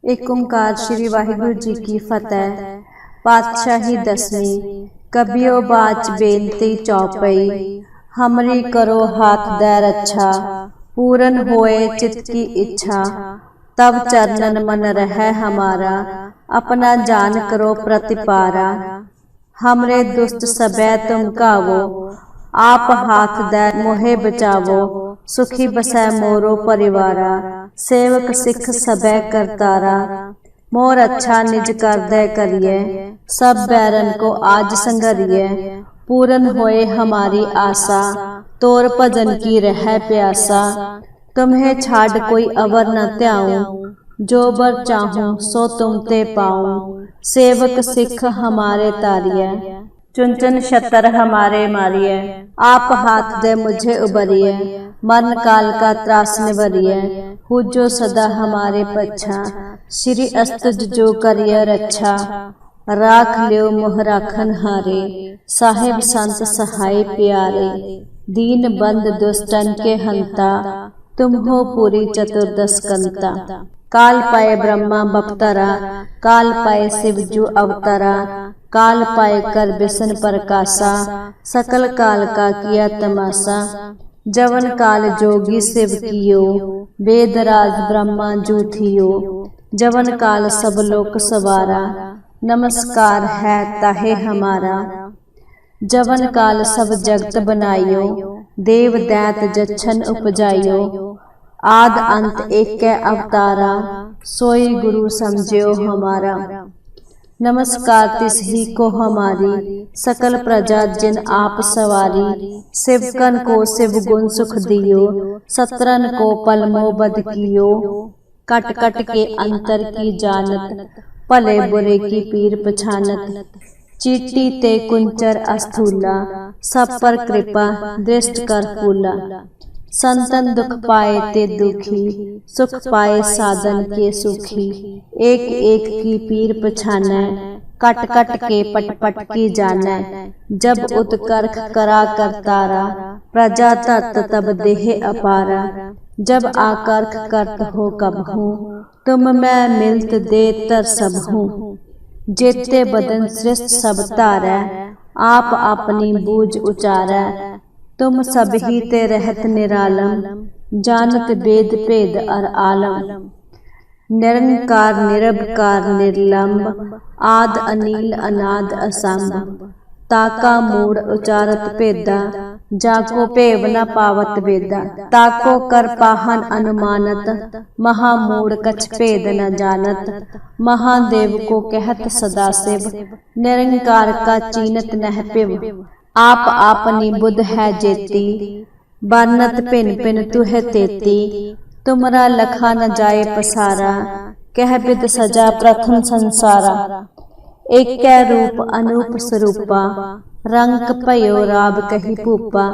एक ओंकार श्री वाहिगुरु जी की फतेह। पातशाही दसवीं। कबियो बाच बेनती चौपई, हमरी करो हाथ दै रक्षा, पूरन होए चित की इच्छा, तब चरणन मन रहे हमारा, अपना जान करो प्रतिपारा। हमरे दुष्ट सबै तुम कावो, आप हाथ दै मोहे बचावो, सुखी बसै मोरो परिवारा, सेवक सिख सबै करतारा। मोर अच्छा निज कर दे करिए, सब बैरन को आज संगरिए, पूरन होए हमारी आशा, तोर भजन की रह प्यासा। तुम्हें छाड़ कोई अवर न त्याऊं, जो बर चाहूं सो तुम ते पाऊं, सेवक सिख हमारे तारिए, चुन चुन शतर हमारे मारिए। आप हाथ दे मुझे उबरिए, मरण काल का त्रास निबरिए, हो जो सदा हमारे पच्छा, श्री अस्तुज जो करिए रक्षा। राख लियो मोह राखन हारे, साहिब संत सहाय प्यारे, दीन बंद दुष्टन के हंता, तुम हो पूरी चतुर्दश कंता। काल पाए ब्रह्मा बपतरा, काल पाए शिव जो अवतरा, काल पाए कर बिसन प्रकाशा, सकल काल का किया तमाशा। जवन काल जोगी शिव कियो, वेदराज ब्रह्मा जो थियो, जवन काल सब लोक सवारा, नमस्कार है ताहे हमारा। जवन काल सब जगत बनायो, देव दैत जच्छन उपजायो, आद अंत एक अवतारा, सोई गुरु समझियो हमारा। नमस्कार तिस ही को हमारी, सकल प्रजा जिन आप सवारी, शिवकन को शिव गुण सुख दियो, सत्रन को पलमो बद कियो, कट कट के अंतर की जानत, भले बुरे की पीर पछानत। चीटी ते कुंचर अस्थूला, सब पर कृपा दृष्ट कर फूला, संतन दुख पाए ते दुखी, सुख पाए साधन के सुखी। एक एक की पीर पछानै, कट कट के पट पट की जानै, जब उत्कर्ष करा करतारा, प्रजा तत् तब देह अपारा। जब आकर्ष करत हो कब हूँ, तुम मैं मिलत दे तर सब हूँ, जेते बदन सृष्ट सब तारै, आप अपनी बूझ उचारै। तुम सब ही ते रहत निरालम, जानत वेद भेद अर आलम। निरंकार निरभकार निर्लंब, आद अनील अनाद असंभ, ताका मूड उचारत भेदा, जाको भेव न पावत वेदा। ताको कर पाहन अनुमानत, महामूड कछ भेद न जानत। महादेव को कहत सदा शिव, निरंकार का चीनत नह पिव। आप आपनी बुध है जेती, बरनत पिन पिन तुह तेती, तुमरा लखा न जाए पसारा, कह बिद सजा प्रथम संसारा। एक रूप अनूप स्वरूपा, रंग भयो राब कही भूपा,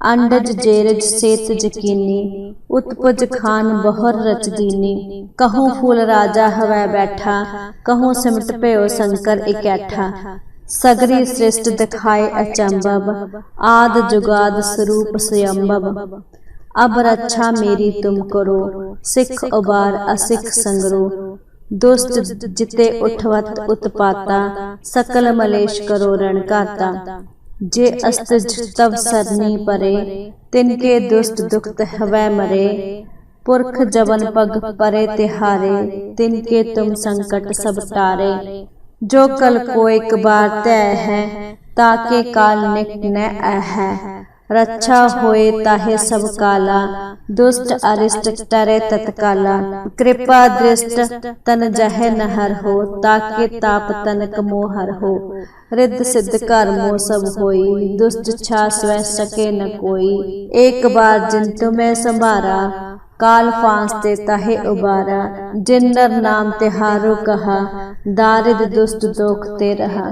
अंडज जेरज सेत जकीनी, उत्पज खान बहर रच दीनी। कहूँ फूल राजा हवै बैठा, कहूँ सिमट भयो शंकर इकैठा, सगरी सृष्ट दिखाए अचंभव, आद जुगाद स्वरूप स्वयंभव। अब रक्षा मेरी तुम करो, सिख उबार असिख संगरो, दुष्ट जिते उठवत उत्पाता, सकल मलेश करो रणकाता। जे अस्तिज तव सरनी परे, तिनके दुष्ट दुखत हवै मरे, पुरख जवन पग परे तिहारे, तिनके तुम संकट सब टारे। जो कल को एक बार तय है, ताके काल निक न है, रक्षा होए ताहे सब काला, दुष्ट अरिष्ट टरे तत्काला। कृपा दृष्ट तन जहे नहर हो, ताके ताप तनक मोहर हो, रिद्ध सिद्ध कर्मो सब होई, दुष्ट छा स्वै सके न कोई। एक बार जिन तुम्हें संभारा, काल फांस ते ताहे उबारा, जिन नर नाम तिहारो कहा, दारिद दुष्ट दोख ते रहा।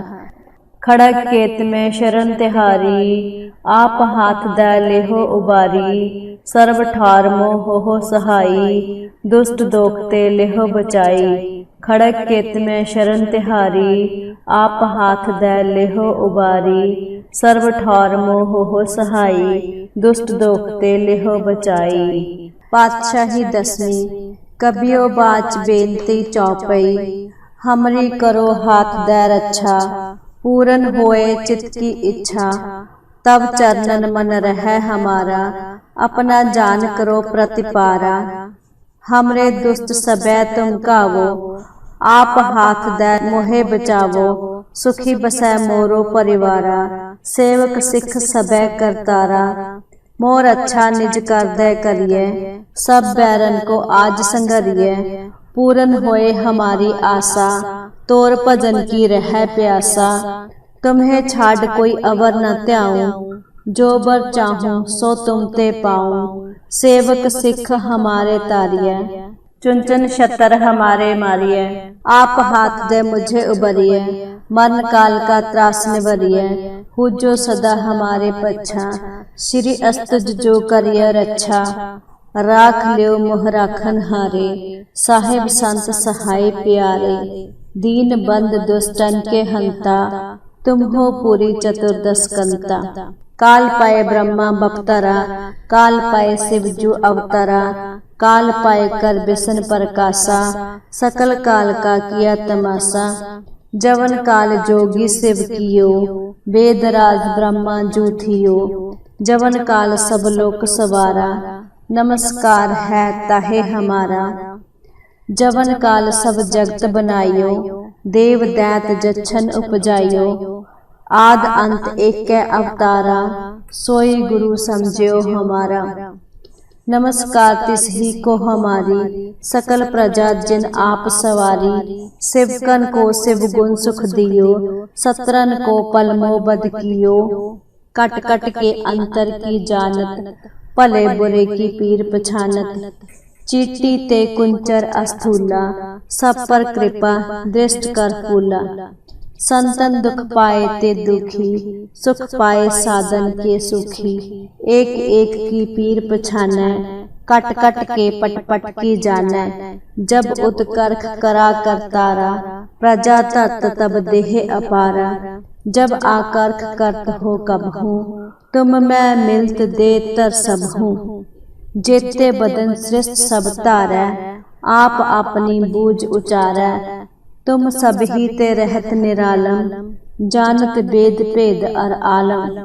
खड़ग केत में शरण तिहारी, आप हाथ दै लेहो उबारी, सर्व ठार मोह हो सहाई, दुष्ट दोख ते लेहो बचाई। खड़ग केत में शरण तिहारी, आप हाथ दै लेहो उबारी, सर्व ठार मोह हो सहाई, दुष्ट दोख ते लेहो बचाई। पातशाही दसवीं। कबियो बाच बेनती चौपई, हमरी करो हाथ दे रक्षा, पूरन होए चित की इच्छा, तब चरणन मन रहे हमारा, अपना जान करो प्रतिपारा। हमरे दुष्ट सबे तुम कावो, आप हाथ दे मोहे बचावो, सुखी बसै मोरो परिवारा, सेवक सिख सबे करतारा, मोर अच्छा निज कर दे करिए, सब बैरन को आज संगरिए, पूरन होए हमारी आशा, तोर भजन की रह प्यासा, तुम्हें छाड़ कोई अवर न त्याऊं, जो बर चाहूं सो तुम ते पाऊं, सेवक सिख हमारे तारिए, चुन चुन शतर हमारे मारिए, आप हाथ दे मुझे उबरिए, मरण काल का त्रास निवरिए, पूजो सदा हमारे पच्छा, श्री अस्तुज जो करिए रक्षा, राख लियो मोह राखन हारे, साहिब संत सहाय प्यारे, दीन बंद दुष्टन के हंता, तुम हो पूरी चतुर्दश कंता। काल पाए ब्रह्मा बपतरा, काल पाए शिव जो अवतरा, काल पाए कर बिसन प्रकाशा, सकल काल का किया तमाशा, जवन काल जोगी शिव कियो, वेदराज ब्रह्मा जूठियो, जवन काल सब लोक सवारा, नमस्कार है ताहे हमारा, जवन काल सब जगत बनायो, देव दैत जच्छन उपजायो, आद अंत एक अवतारा, सोई गुरु समझियो हमारा, नमस्कार तिस ही को हमारी, सकल प्रजा जिन आप सवारी, शिवकन को शिव गुण सुख दियो, सत्रन को पलमो बद कियो, कट कट के अंतर की जानत, भले बुरे की पीर पछानत, चीटी ते कुंचर अस्थूला, सब पर कृपा दृष्ट कर फूला, संतन दुख पाए ते दुखी, सुख पाए साधन के सुखी, एक एक की पीर पछानै, कट कट के पट पट की जानै, जब उत्कर्ष करा करतारा, प्रजा तत् तब देह अपारा, जब आकर्ष करत हो कबहू, तुम मैं मिलत दे तर सब हूँ, जेते बदन सृष्ट सब तारै, आप अपनी बूझ उचारै, तुम सब ही ते रहत निरालम, जानत वेद भेद अर आलम,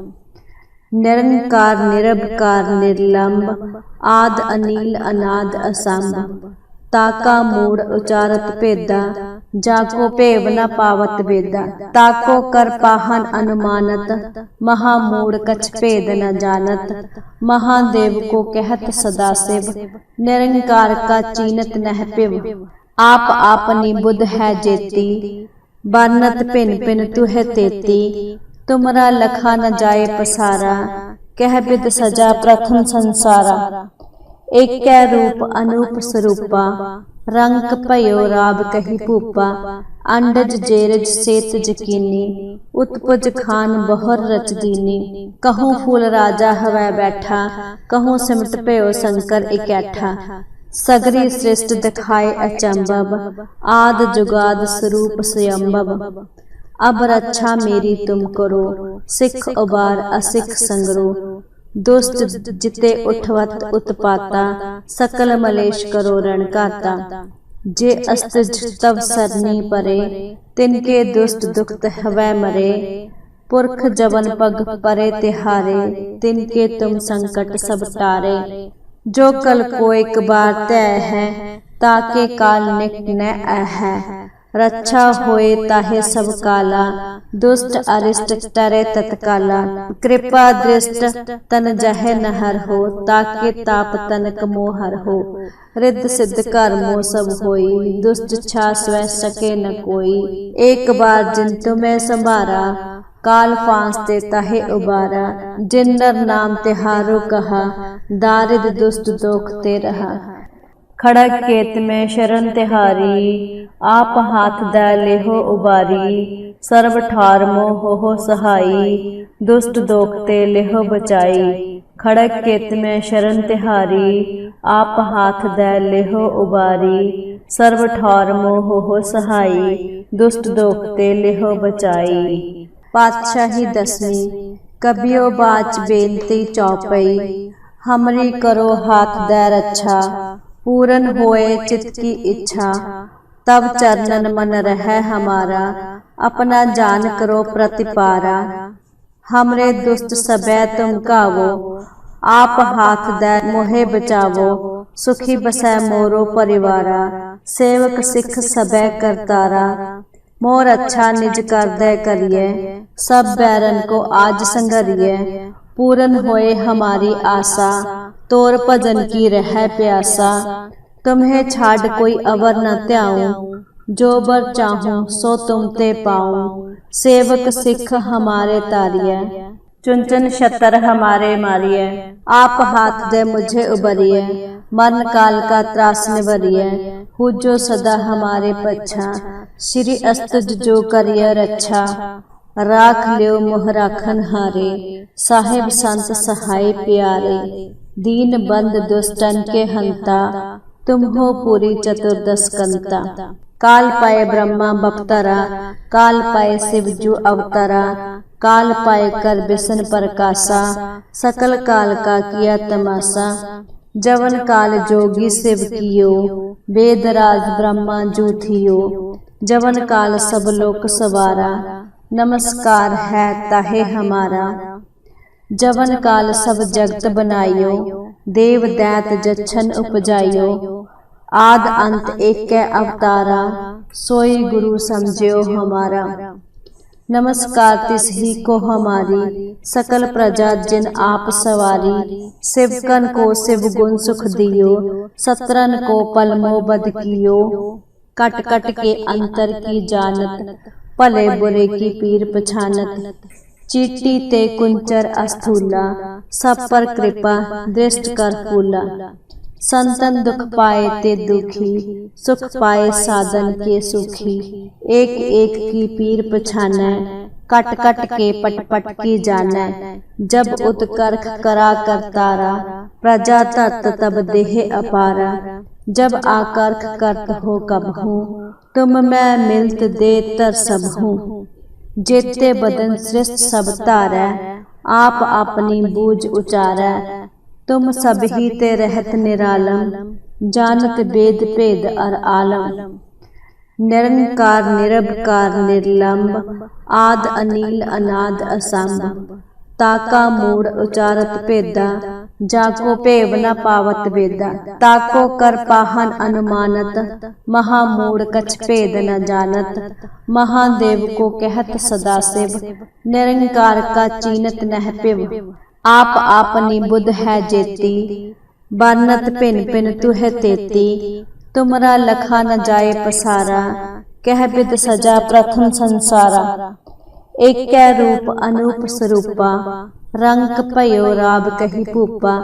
निरंकार निरभकार निर्लंब, आद अनील अनाद असंभ, ताका मूड उचारत भेदा, जाको भेव न पावत वेदा, ताको कर पाहन अनुमानत, महामूड कछ भेद न जानत, महादेव को कहत सदा शिव, निरंकार का चीनत नह पिव, आप आपनी बुध है जेती, बरनत पिन पिन तुह तेती, तुमरा लखा न जाए पसारा, कह बिद सजा प्रथम संसारा, एक रूप अनूप स्वरूपा, रंग भयो राब कही भूपा, अंडज जेरज सेत जकीनी, उत्पुज खान बहर रच दीनी, कहूँ फूल राजा हवै बैठा, कहूँ सिमट भयो शंकर इकैठा, सगरी सृष्ट दिखाए अचंभव, आद जुगाद स्वरूप स्वयंभव, अब रक्षा मेरी तुम करो, सिख उबार असिख संगरो, दुष्ट जिते उठवत उत्पाता, सकल मलेश करो रणकाता, जे अस्तिज तव सरनी परे, तिनके दुष्ट दुखत हवै मरे, पुरख जवन पग परे तिहारे, तिनके तुम संकट सब टारे, जो कल को एक बार तय है, ताके काल निक न है, रक्षा होए ताहे सब काला, दुष्ट अरिष्ट टरे तत्काला, कृपा दृष्ट तन जहे नहर हो, ताके ताप तनक मोहर हो, रिद्ध सिद्ध कर्मो सब होई, दुष्ट छा स्वै सके न कोई, एक बार जिन तुम्हें संभारा, काल फांस ते ताहे उबारा, जिन नर नाम तिहारो कहा, दारिद दुष्ट दोख ते रहा, खड़ग केत में शरण तिहारी, आप हाथ दै लेहो उबारी, सर्व ठार मोह हो सहाई, दुष्ट दोख ते लेहो बचाई, खड़ग केत में शरण तिहारी, आप हाथ दै लेहो उबारी, सर्व ठार मोह हो सहाई, दुष्ट दोख ते लेहो बचाई। पातशाही दसवीं, कबियो बाच बेनती चौपई, हमरी करो हाथ दे रक्षा, पूरन होए चित की इच्छा, तब चरणन मन रहे हमारा, अपना जान करो प्रतिपारा। हमरे दुष्ट सबे तुम कावो, आप हाथ दे मोहे बचावो, सुखी बसै मोरो परिवारा, सेवक सिख सबे करतारा। मोर अच्छा निज कर दे करिए, सब बैरन को आज संगरिए। पूरन होए हमारी आशा, तोर भजन की रह प्यासा। तुम्हें छाड़ कोई अवर न त्याऊं, जो बर चाहूं सो तुम ते पाऊं। सेवक सिख हमारे तारिए, चुन चुन शतर हमारे मारिए। आप हाथ दे मुझे उबरिए, मरण काल का त्रास निवरिए। हो जो सदा हमारे पच्छा, श्री अस्तुज जो करिए रक्षा। राख लियो मोह राखन हारे, साहिब संत सहाय प्यारे। दीन बंद दुष्टन के हंता, तुम हो पूरी चतुर्दश कंता। काल पाए ब्रह्मा बपतरा, काल पाए शिव जू अवतरा। काल पाए कर बिसन प्रकाशा, सकल काल का किया तमाशा। जवन काल जोगी शिव कियो, वेदराज ब्रह्मा जू थियो। जवन काल सब लोक सवारा, नमस्कार है ताहे हमारा। जवन काल सब जगत बनायो, देव दैत जच्छन उपजायो। आद अंत एक अवतारा, सोई गुरु समझियो हमारा। नमस्कार तिस ही को हमारी, सकल प्रजा जिन आप सवारी। शिवकन को शिव गुण सुख दियो, सत्रन को पलमो बद कियो। कट कट के अंतर की जानत, भले बुरे की पीर पछानत। चीटी ते कुंचर अस्थूला, सब पर कृपा दृष्ट कर फूला। संतन दुख पाए ते दुखी, सुख पाए साधन के सुखी। एक एक की पीर पछानै, कट कट के पट पट की जानै। जब उत्कर्ष करा करतारा, प्रजा तत् तब देह अपारा। जब आकर्ष करत हो कब हूँ, तुम मैं मिलत दे तर सब हूँ। जेते बदन श्रेष्ठ सब तारै, आप अपनी बूझ उचारै। तुम सब ही ते रहत निरालम, जानत वेद भेद अर आलम। निरंकार निरभकार निर्लंब, आद अनील अनाद असंभ। ताका मूड उचारत भेदा, जाको भेव न पावत वेदा। ताको कर पाहन अनुमानत, महामूड कछ भेद न जानत। महादेव को कहत सदा शिव, निरंकार का चीनत नह पिव। आप आपनी बुध है जेती, बरनत पिन पिन तुह तेती। तुमरा लखा न जाए पसारा, कह बिद सजा प्रथम संसारा। एक रूप अनूप स्वरूपा, रंग भयो राब कही भूपा।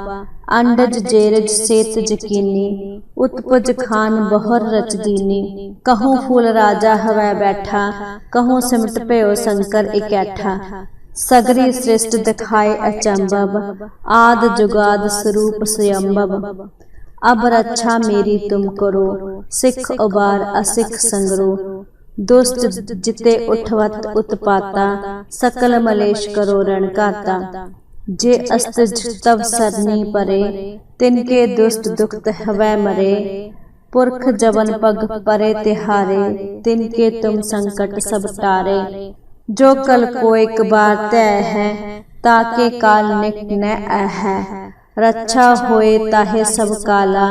अंडज जेरज सेत जकीनी, उत्पज खान बहर रच दीनी। कहूँ फूल राजा हवै बैठा, कहूँ सिमट भयो शंकर इकैठा। सगरी सृष्ट दिखाए अचंभव, आद जुगाद स्वरूप स्वयंभव। अब रक्षा मेरी तुम करो, सिख उबार असिख संगरो। दुष्ट जिते उठवत उत्पाता, सकल मलेश करो रणकाता। जे अस्तिज तव सरनी परे, तिनके दुष्ट दुखत हवै मरे। पुरख जवन पग परे तिहारे, तिनके तुम संकट सब टारे। जो कल को एक बार तय है, ताके काल निक न है। रक्षा होए ताहे सब काला,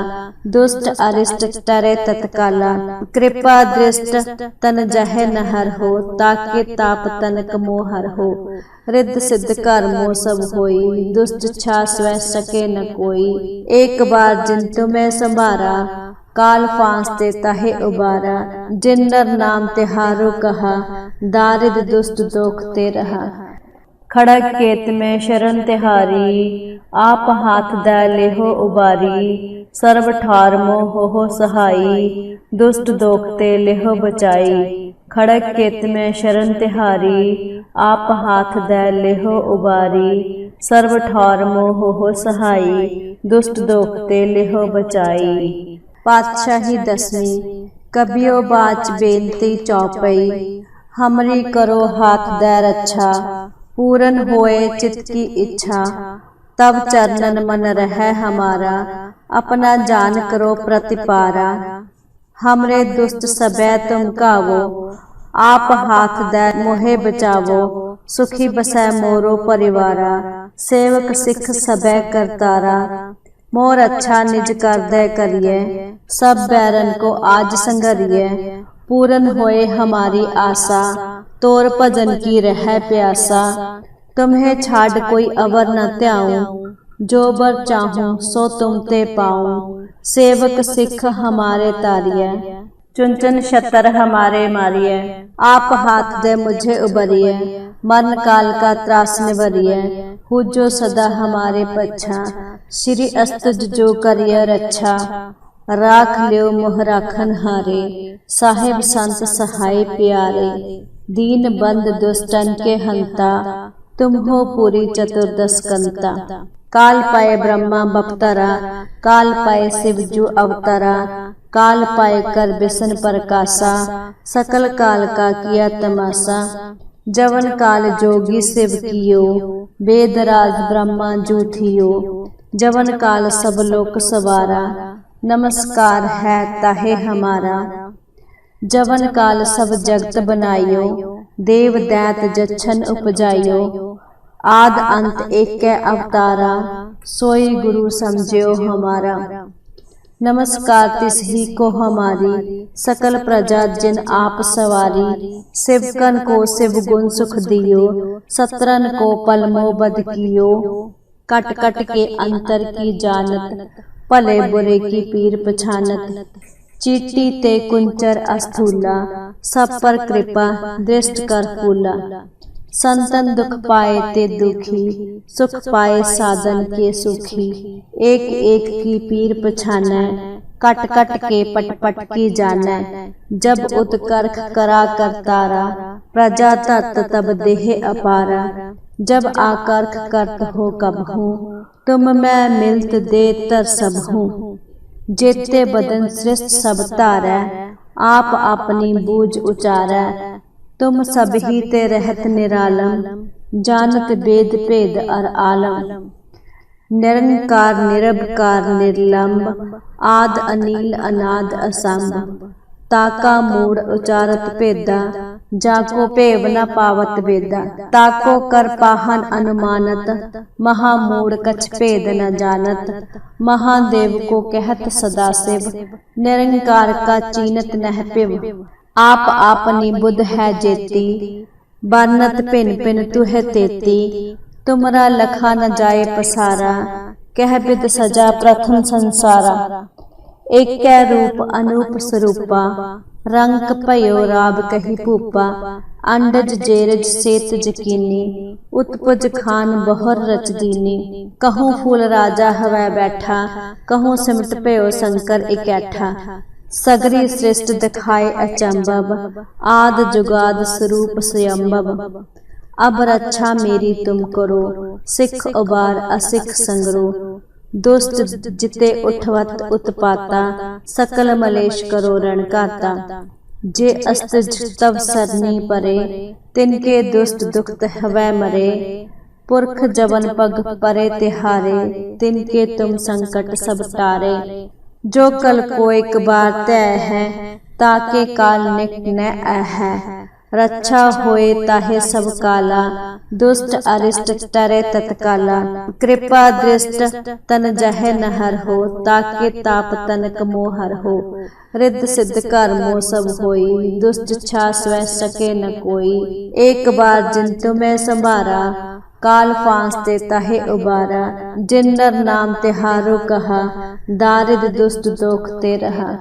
दुष्ट अरिष्ट टरे तत्काला। कृपा दृष्ट तन जहे नहर हो, ताके ताप तनक मोहर हो। रिद्ध सिद्ध कर्मो सब होई, दुष्ट छा स्वै सके न कोई। एक बार जिन तुम्हें संभारा, काल फांसते ताहे उबारा। जिन नर नाम तिहारो कहा, दारिद दुष्ट दोखते रहा। खड़ग केत में शरण तिहारी, आप हाथ दै लेहो उबारी। सर्व ठार मोह हो सहाई, दुष्ट दोखते लेहो बचाई। खड़ग केत में शरण तिहारी, आप हाथ दै लेहो उबारी। सर्व ठार मोह हो सहाई, दुष्ट दोखते लेहो बचाई। पातशाही दसवीं। कबियो बाच बेनती चौपई, हमरी करो हाथ दै रक्षा। पूरन होए चित की इच्छा, तब चरणन मन रह हमारा, अपना जान करो प्रतिपारा। हमरे दुष्ट सबै तुम कावो, आप हाथ दै मोहे बचावो। सुखी बसै मोरो परिवारा, सेवक सिख सबै करतारा। मोर अच्छा निज कर दे करिए, सब बैरन को आज संगरिए। पूरन होए हमारी आशा, तोर भजन की रह प्यासा। तुम्हें छाड़ कोई अवर न त्याऊं, जो बर चाहूं सो तुम ते पाऊं। सेवक सिख हमारे तारिए, चुन शतर हमारे मारिए। आप हाथ दे मुझे उबरिए, मरण काल का त्रास निवरिए। हो जो सदा हमारे पच्छा, श्री अस्तुज जो करिए रक्षा। राख लियो मोह राखन हारे, साहिब संत सहाय प्यारे। दीन बंद दुष्टन के हंता, तुम हो पूरी चतुर्दश कंता। काल पाए ब्रह्मा बपतरा, काल पाए शिवजू अवतरा। काल पाए कर बिसन प्रकाशा, सकल काल का किया तमाशा। जवन काल जोगी शिव कियो, वेदराज ब्रह्मा जू थियो। जवन काल सब लोक सवारा, नमस्कार है ताहे हमारा। जवन काल सब जगत बनायो, देव दैत जच्छन उपजायो। आद अंत एक अवतारा, सोई गुरु समझियो हमारा। नमस्कार तिस ही को हमारी, सकल प्रजा जिन आप सवारी। शिवकन को शिव गुण सुख दियो, सत्रन को पलमो बद कियो। कट कट के अंतर की जानत, भले बुरे की पीर पछानत। चीटी ते कुंचर अस्थूला, सब पर कृपा दृष्ट कर फूला। संतन दुख पाए ते दुखी, सुख पाए साधन के सुखी। एक एक की पीर पछानै, कट कट के पट पट की जानै। जब उत्कर्ष करा करतारा, प्रजा तत् तब देह अपारा। जब आकर्ष करत हो कब हूँ, तुम मैं मिलत दे तर सब हूँ। जेते बदन श्रेष्ठ सब तारै, आप अपनी बूझ उचारै। तुम सब ही ते रहत निरालम, जानत वेद भेद अर आलम। निरंकार निरभकार निर्लंब, आद अनील अनाद असंभ। ताका मूड उचारत भेदा, जाको भेव न पावत वेदा। ताको कर पाहन अनुमानत, महामूड कछ भेद न जानत। महादेव को कहत सदा शिव, निरंकार का चीनत नह पिव। आप आपनी बुध है जेती, बरनत पिन पिन तुह तेती। तुमरा लखा न जाए पसारा, कह बिद सजा प्रथम संसारा। एक रूप अनूप स्वरूपा, रंग भयो राब कही भूपा। अंडज जेरज सेत जकीनी, उत्पुज खान बहुर रच दीनी। कहूँ फूल राजा हवै बैठा, कहूँ सिमट भयो शंकर इकैठा। सगरी श्रेष्ठ दिखाए अचंभव, आद जुगाद स्वरूप स्वयंभव। अब रक्षा मेरी तुम करो, सिख उबार असिख संगरो। दुष्ट जिते उठवत उत्पाता, सकल मलेश करो रणघाता। जे अस्तज तव सरनी परे, तिनके दुष्ट दुखत हवै मरे। पुरख जवन पग परे तिहारे, तिनके तुम संकट सब टारे। जो कल को एक बार तय है, ताके काल निक न है। रक्षा होए ताहे सब काला, दुष्ट अरिष्ट टरे तत्काला। कृपा दृष्ट तन जहे नहर हो, ताके ताप तनक मोहर हो। रिद्ध सिद्ध कर्मो सब होई, दुष्ट छा स्वै सके न कोई। एक बार जिन तुम्हें संभारा, काल फांस ते ताहे उबारा। जिन नर नाम तिहारो कहा, दारिद दुष्ट दोख ते रहा।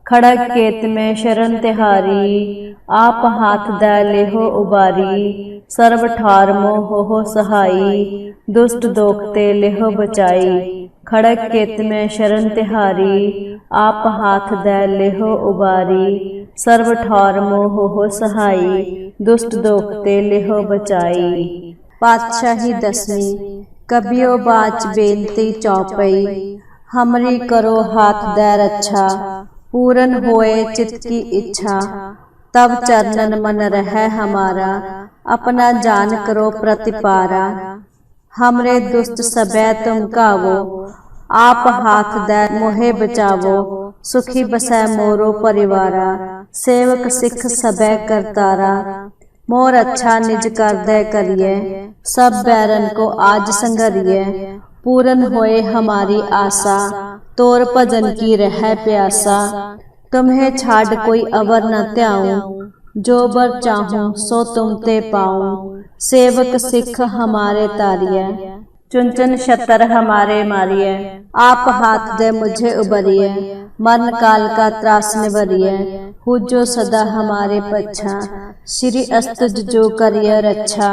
खड़ग केत में शरण तिहारी, आप हाथ दै लेहो उबारी। सर्व ठार मोह हो सहाई, दुष्ट दोख ते लेहो बचाई। खड़ग केत में शरण तिहारी, आप हाथ दै लेहो उबारी। सर्व ठार मोह हो सहाई, दुष्ट दोख ते लेहो बचाई। पातशाही दसवीं, कबियो बाच बेनती चौपई। हमरी करो हाथ दै रक्षा, पूरन होए चित की इच्छा। तब चरणन मन रह हमारा, अपना जान करो प्रतिपारा। हमरे दुष्ट सबे तुम कावो, आप हाथ दै मोहे बचावो। सुखी बसै मोरो परिवारा, सेवक सिख सबे करतारा। मोर अच्छा निज कर दे करिए, सब बैरन को आज संगरिए। पूरन होए हमारी आशा, तोर भजन की रह प्यासा। तुम्हें छाड़ कोई अवर न त्याऊं, जो बर चाहूं सो तुम ते पाऊं। सेवक सिख हमारे तारिए, चुन चुन शतर हमारे मारिए। आप हाथ दे मुझे उबरिए, मरण काल का त्रास निवरिए। हो जो सदा हमारे पच्छा, श्री अस्तुज जो करिए रक्षा।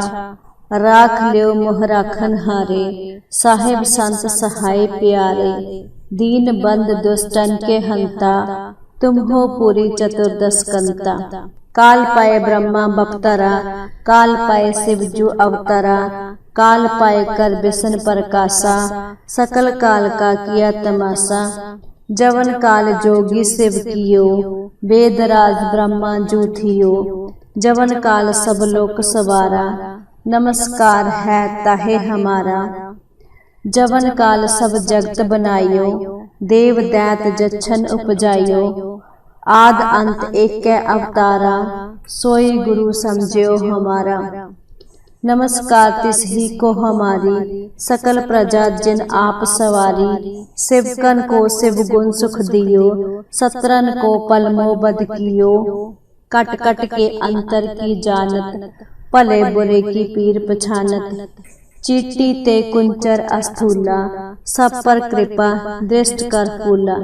राख लियो मोह राखन हारे, साहिब संत सहाय प्यारे। दीन बंद दुष्टन के हंता, तुम हो पूरी चतुर्दश कंता। काल पाए ब्रह्मा बपतरा, काल पाए शिव जो अवतरा। काल पाए कर बिसन प्रकाशा, सकल काल का किया तमाशा। जवन काल जोगी शिव कियो, वेदराज ब्रह्मा जो थियो। जवन काल सब लोक सवारा, नमस्कार है ताहे हमारा। जवन काल सब जगत बनायो, देव दैत जच्छन उपजायो। आद अंत एक अवतारा, सोई गुरु समझियो हमारा। नमस्कार तिस ही को हमारी, सकल प्रजा जिन आप सवारी। शिवकन को शिव गुण सुख दियो, सत्रन को पलमो बद कियो। कट कट के अंतर की जानत, भले बुरे की पीर पछानत। चीटी ते कुंचर अस्थूला, सब पर कृपा दृष्ट कर फूला।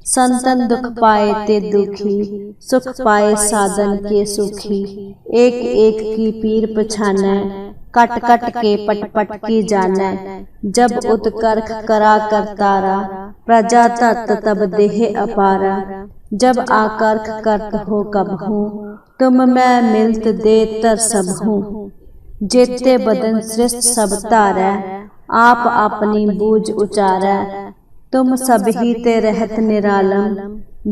संतन दुख पाए ते दुखी, सुख पाए साधन के सुखी। एक एक की पीर पछानै, कट कट के पट पट की जानै। जब उत्कर्ष करा करतारा, प्रजा तत् तब देह अपारा। जब आकर्ष करत हो कबहू, तुम मैं मिलत दे तर सब हूँ। जेते बदन सृष्ट सब तारै, आप अपनी बूझ उचारै। तुम सब ही ते रहत निरालम,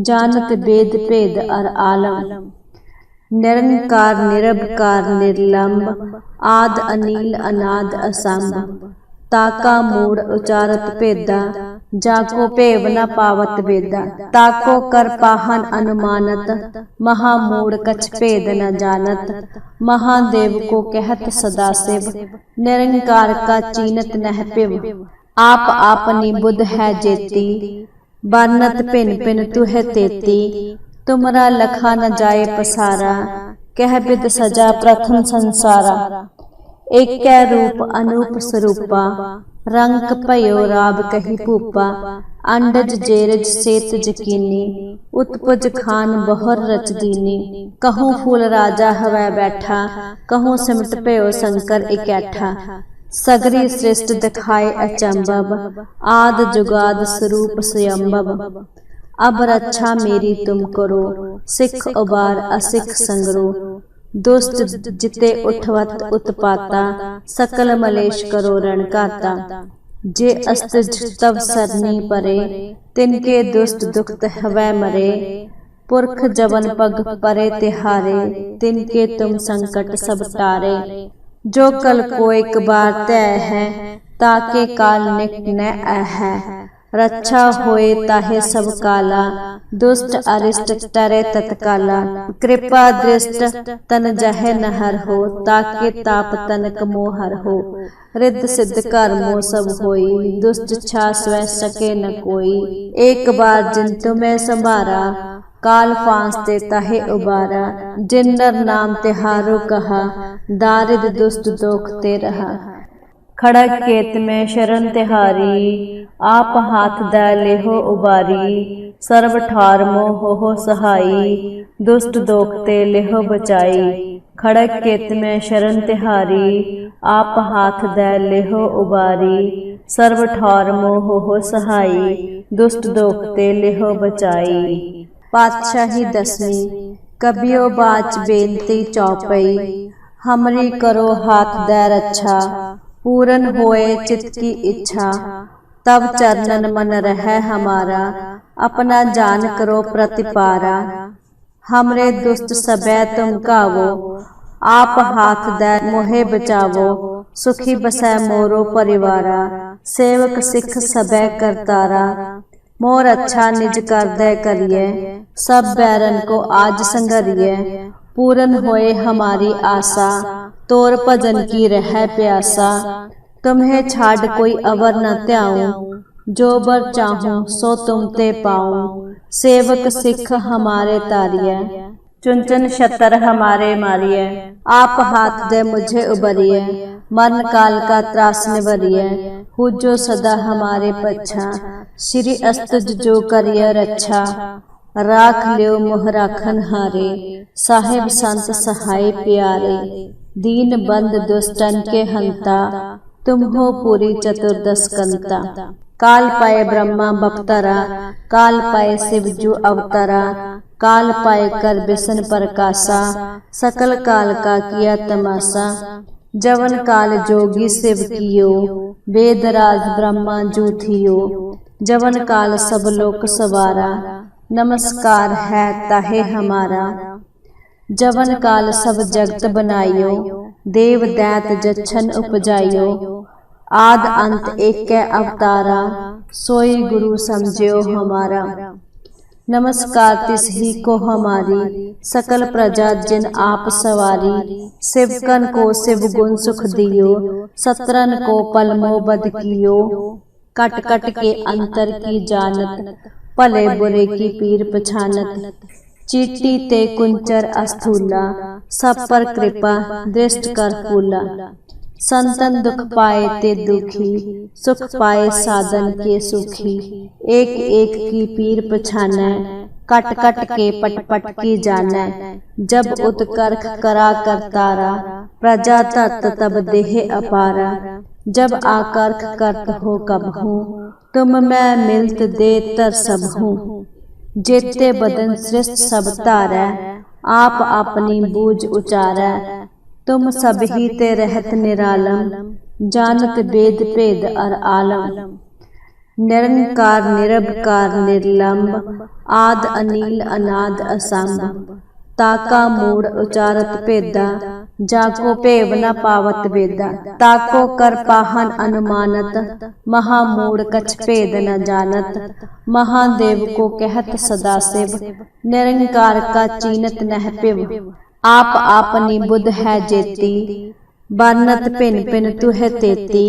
जानत वेद भेद अर आलम। निरंकार निरभकार निर्लंब, आद अनील अनाद असंभ। ताका मूड उचारत भेदा, जाको भेव न पावत वेदा। ताको कर पाहन अनुमानत, महामूड कछ भेद न जानत। महादेव को कहत सदा शिव, निरंकार का चीनत नह पिव। आप आपनी बुध है जेती, बरनत पिन पिन तुह तेती। तुमरा लखा न जाए पसारा, कह बिद सजा प्रथम संसारा। एक रूप अनूप स्वरूपा, रंग भयो राब कही भूपा। अंडज जेरज सेत जकीनी, उत्पुज खान बहुर रच दीनी। कहूँ फूल राजा हवै बैठा, कहूँ सिमट भयो शंकर इकैठा। सगरी सृष्ट दिखाए अचंभव, आद जुगाद स्वरूप स्वयंभव। अब रक्षा मेरी तुम करो, सिख उबार असिख संगरो। दुष्ट जिते उठवत उत्पाता, सकल मलेश करो रणकाता। जे अस्तिज तव सरनी परे, तिनके दुष्ट दुखत हवै मरे। पुरख जवन पग परे तिहारे, तिनके तुम संकट सब टारे। जो कल को एक बार तय है, ताके काल निक न है। रक्षा होए ताहे सब काला, दुष्ट अरिष्ट टरे तत्काला। कृपा दृष्ट तन जहे नहर हो, ताके ताप तनक मोहर हो। रिद्ध सिद्ध कर्मो सब होई, दुष्ट छा स्वै सके न कोई। एक बार जिन तुम्हें संभारा, काल फांस ते ताहे उबारा। जिन नर नाम तिहारो कहा, दारिद दुष्ट दोख ते रहा। खड़ग केत में शरण तिहारी, आप हाथ दै लेहो उबारी। सर्व ठार मोह हो सहाई, दुष्ट दोख ते लेहो बचाई। खड़ग केत में शरण तिहारी, आप हाथ दै लेहो उबारी। सर्व ठार मोह हो सहाई, दुष्ट दोख ते लेहो बचाई। पातशाही दसवीं, कबियो बाच बेनती चौपई। हमरी करो हाथ दै रक्षा, पूरन होए चित की इच्छा। तब चरणन मन रह हमारा, अपना जान करो प्रतिपारा। हमरे दुष्ट सबै तुम कावो, आप हाथ दै मोहे बचावो। सुखी बसै मोरो परिवारा। सेवक सिख सबै करतारा। मोर अच्छा निज करदै करिए, सब बैरन को आज संगरिए। पूरन होए हमारी आशा, तोर भजन की रह प्यासा। तुम्हें छाड़ कोई अवर न त्याऊं, जो बर चाहूं सो तुम ते पाऊं। सेवक सिख हमारे तारिए, चुन चुन शतर हमारे मारिए। आप हाथ दे मुझे उबरिए, मरण काल का त्रास निवरिए। हो जो सदा हमारे पच्छा, श्री अस्तुज जो करिए रक्षा। राख लियो मोह राखन हारे, साहिब संत सहाय प्यारे। दीन बंद दुष्टन के हंता, तुम हो पूरी चतुर्दश कंता। काल पाए ब्रह्मा बपतरा, काल पाए शिव जू अवतरा। काल पाए कर बिसन प्रकाशा, सकल काल का किया तमाशा। जवन काल जोगी शिव कियो, वेदराज ब्रह्मा जू थियो। जवन काल सब लोक सवारा, नमस्कार है ताहे हमारा। जवन काल सब जगत बनायो, देव दैत जच्छन उपजायो। आद अंत एक अवतारा, सोई गुरु समझियो हमारा। नमस्कार तिस ही को हमारी, सकल प्रजा जिन आप सवारी। शिवकन को शिव गुण सुख दियो, सत्रन को पलमो बद कियो। कट कट के अंतर की जानत, भले बुरे की पीर पछानत। चीटी ते कुंचर अस्थूला, सब पर कृपा दृष्ट कर फूला। संतन दुख पाए ते दुखी, सुख पाए साधन के सुखी। एक एक की पीर पछानै, कट कट के पट पट की जानै। जब उत्कर्ष करा करतारा, प्रजा तत् तब देह अपारा। जब आकर्ष करत हो कब हूँ, तुम मैं मिलत दे तर सब हूँ। जेते बदन सृष्ट सब तारै, आप अपनी बूझ उचारै। तुम सब ही ते रहत निरालम, जानत वेद भेद अर आलम। निरंकार निरभकार निर्लंब, आद अनील अनाद असंभ। ताका मूड उचारत भेदा, जाको भेव न पावत वेदा। ताको कर पाहन अनुमानत, महामूड कछ भेद न जानत। महादेव को कहत सदा शिव, निरंकार का चीनत नह पिव। आप आपनी बुध है जेती, बरनत पिन पिन तुह तेती।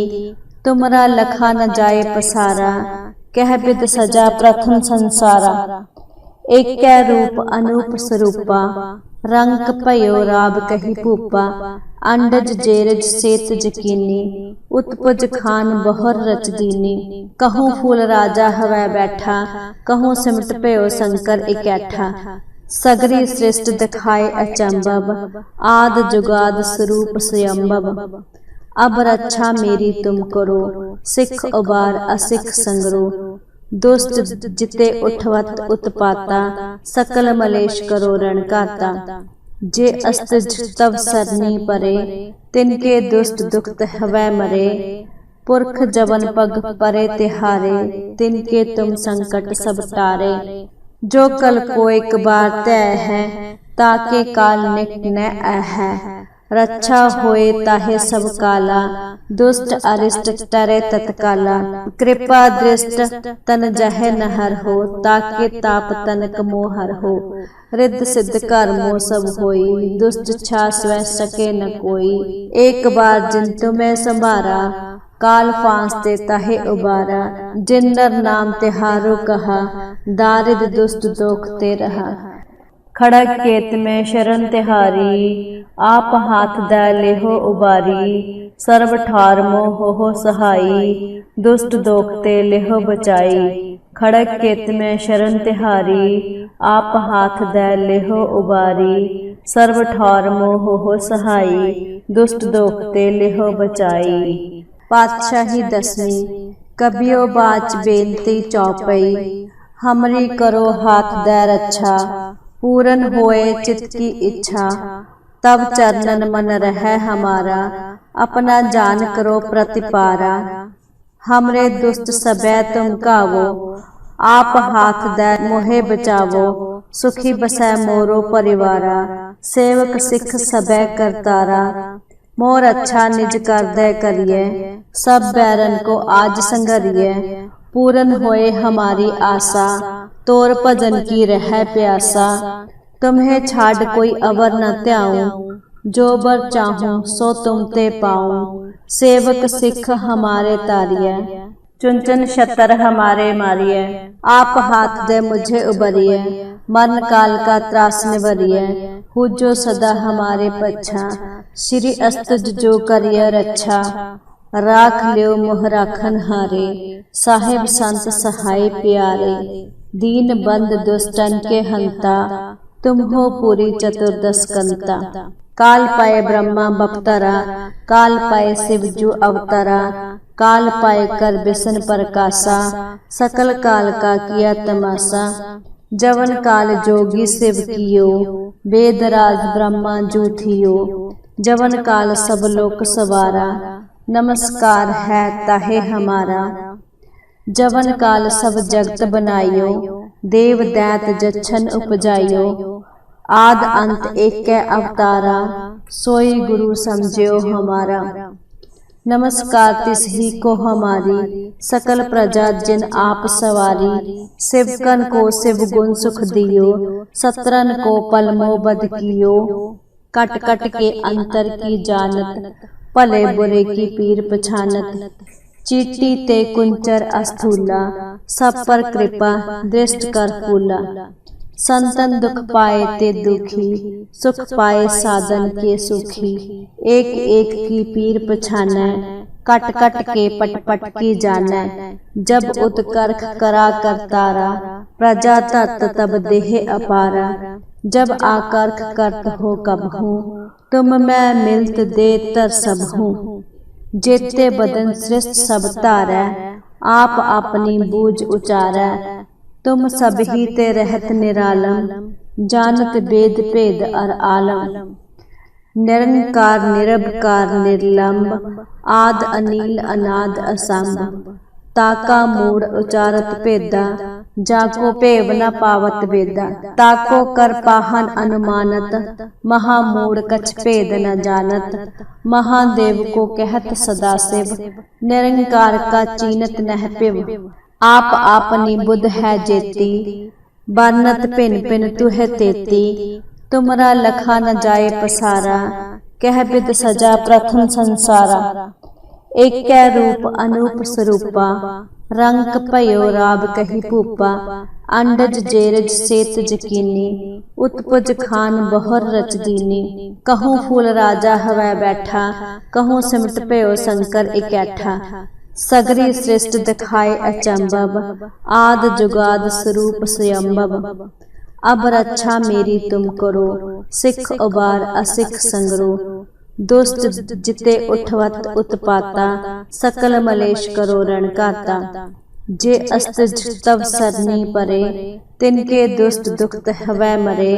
तुमरा लखा न जाए पसारा, कह बिद सजा प्रथम संसारा। एक रूप अनूप स्वरूपा, रंग भयो राब कही भूपा। अंडज जेरज सेत जकीनी, उत्पज खान बहर रच दीनी। कहूँ फूल राजा हवै बैठा, कहूँ सिमट भयो शंकर इकैठा। सगरी सृष्ट दिखाए अचंभव, आद जुगाद स्वरूप स्वयंभव। अब रक्षा मेरी तुम करो, सिख उबार असिख संगरो। दुष्ट जिते उठवत उत्पाता, सकल मलेश करो रणघाता। जे अस्तिज तव सरनी परे, तिनके दुष्ट दुखत हवै मरे। पुरख जवन पग परे तिहारे, तिनके तुम संकट सब टारे। जो कल को एक बार तय है, ताके काल निक न है। रक्षा होए ताहे सब काला, दुष्ट अरिष्ट टरे तत्काला। कृपा दृष्ट तन जह नहर हो, ताके ताप तनक मोहर हो। रिद्ध सिद्ध कर्मो सब होई, दुष्ट छा स्वै सके न कोई। एक बार जिन तुम्हें संभारा, काल फांसते ताहे उबारा। जिन नर नाम तिहारो कहा, दारिद दुष्ट दोखते रहा। खड़ग केत में शरण तिहारी, आप हाथ दै लेहो उबारी। सर्व ठार मोह हो सहाई, दुष्ट दोखते लेहो बचाई। खड़ग केत में शरण तिहारी, आप हाथ दै लेहो उबारी। सर्व ठार मोह हो सहाई, दुष्ट दोखते लेहो बचाई। पातशाही दसवीं। कबियो बाच बेनती चौपई, हमरी करो हाथ दै रक्षा। पूरन होए चित की इच्छा, तब चरणन मन रह हमारा। अपना जान करो प्रतिपारा, हमरे दुष्ट सबै तुम कावो। आप हाथ दै मोहे बचावो, सुखी बसै मोरो परिवारा। सेवक सिख सबै करतारा, मोर अच्छा निज कर दे करिए, सब बैरन को आज संगरिए। पूरन होए हमारी आशा, तोर भजन की रह प्यासा। तुम्हें छाड़ कोई अवर न त्याऊं, जो बर चाहूं सो तुम ते पाऊं। सेवक सिख हमारे तारिए, चुनचन शतर हमारे मारिए। आप हाथ दे मुझे उबरिए, मरण काल का त्रास निवरिए। हो जो सदा हमारे पच्छा, श्री अस्तुज जो करिए रक्षा। राख लियो मोह राखन हारे, साहिब संत सहाय प्यारे। दीन बंद दुष्टन के हंता, तुम हो पूरी चतुर्दश कंता। काल पाए ब्रह्मा बपतरा, काल पाए शिव जू अवतरा। काल पाए कर बिसन प्रकाशा, सकल काल का किया तमाशा। जवन काल जोगी शिव कियो, वेदराज ब्रह्मा जू थियो। जवन काल सब लोक सवारा, नमस्कार है ताहे हमारा। जवन काल सब जगत बनायो, देव दैत जच्छन उपजायो। आद अंत एक अवतारा, सोई गुरु समझियो हमारा। नमस्कार तिस ही को हमारी, सकल प्रजा जिन आप सवारी। शिवकन को शिव गुण सुख दियो, सत्रन को पलमो बद कियो। कट कट के अंतर की जानत, भले बुरे की पीर पछानत। चीटी ते कुंचर अस्थूला, सब पर कृपा दृष्ट कर फूला। संतन दुख पाए ते दुखी, सुख पाए साधन के सुखी। एक एक की पीर पछानै, कट कट के पट पट की जानै। जब उत्कर्ष करा करतारा, प्रजा तत् तब देह अपारा। जब आकर्ष करत हो कबहू, तुम मैं मिलत दे तर सबहू। जेते बदन श्रेष्ठ सब तारै, आप अपनी बूझ उचारै। तुम सब ही ते रहत निरालम, जानत वेद भेद अर आलम। निरंकार निरभकार निर्लंब, आद अनील अनाद असंभ। ताका मूड उचारत भेदा, जाको भेव न पावत वेदा। ताको कर पाहन अनुमानत, महामूड कछ भेद न जानत। महादेव को कहत सदा शिव, निरंकार का चीनत नह पिव। आप आपनी बुध है जेती, बरनत पिन पिन तुह तेती। तुमरा लखा न जाए पसारा, कह बिद सजा प्रथम संसारा। एक रूप अनूप स्वरूपा, रंग भयो राब कही भूपा। अंडज जेरज सेत जकीनी, उत्पुज खान बहुर रच दीनी। कहूँ फूल राजा हवै बैठा, कहूँ सिमट भयो शंकर इकैठा। सगरी श्रेष्ठ दिखाए अचंभव, आद जुगाद स्वरूप स्वयंभव। अब रक्षा मेरी तुम करो, सिख उबार असिख संगरो। दुष्ट जिते उठवत उत्पाता, सकल मलेश करो रणघाता। जे अस्तज तव सरनी परे, तिनके दुष्ट दुखत हवै मरे।